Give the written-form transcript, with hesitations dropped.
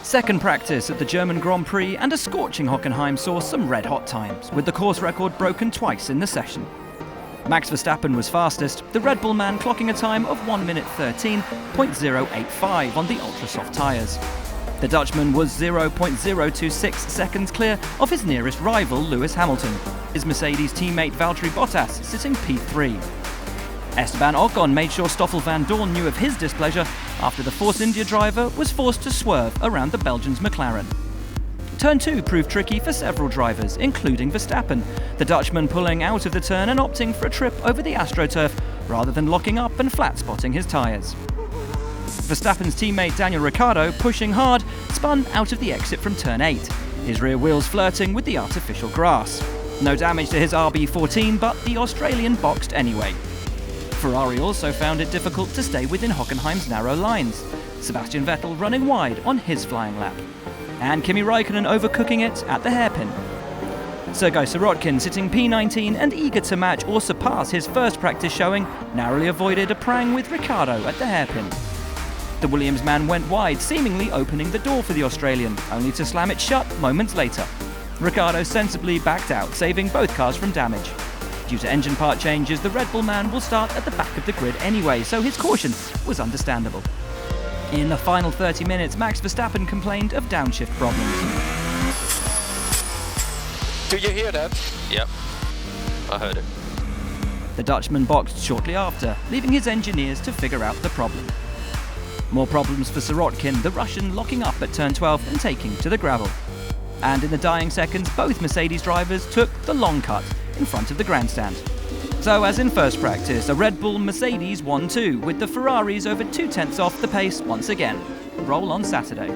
Second practice at the German Grand Prix and a scorching Hockenheim saw some red-hot times, with the course record broken twice in the session. Max Verstappen was fastest, the Red Bull man clocking a time of 1 minute 13.085 on the ultra-soft tyres. The Dutchman was 0.026 seconds clear of his nearest rival Lewis Hamilton, his Mercedes teammate Valtteri Bottas sitting P3. Esteban Ocon made sure Stoffel van Dorn knew of his displeasure after the Force India driver was forced to swerve around the Belgian's McLaren. Turn 2 proved tricky for several drivers, including Verstappen, the Dutchman pulling out of the turn and opting for a trip over the AstroTurf rather than locking up and flat-spotting his tyres. Verstappen's teammate Daniel Ricciardo, pushing hard, spun out of the exit from turn 8, his rear wheels flirting with the artificial grass. No damage to his RB14, but the Australian boxed anyway. Ferrari also found it difficult to stay within Hockenheim's narrow lines, Sebastian Vettel running wide on his flying lap, and Kimi Raikkonen overcooking it at the hairpin. Sergei Sirotkin, sitting P19 and eager to match or surpass his first practice showing, narrowly avoided a prang with Ricciardo at the hairpin. The Williams man went wide, seemingly opening the door for the Australian, only to slam it shut moments later. Ricciardo sensibly backed out, saving both cars from damage. Due to engine part changes, the Red Bull man will start at the back of the grid anyway, so his caution was understandable. In the final 30 minutes, Max Verstappen complained of downshift problems. Do you hear that? Yep, I heard it. The Dutchman boxed shortly after, leaving his engineers to figure out the problem. More problems for Sirotkin, the Russian locking up at turn 12 and taking to the gravel. And in the dying seconds, both Mercedes drivers took the long cut in front of the grandstand. So as in first practice, a Red Bull Mercedes 1-2, with the Ferraris over 2/10 off the pace once again. Roll on Saturday.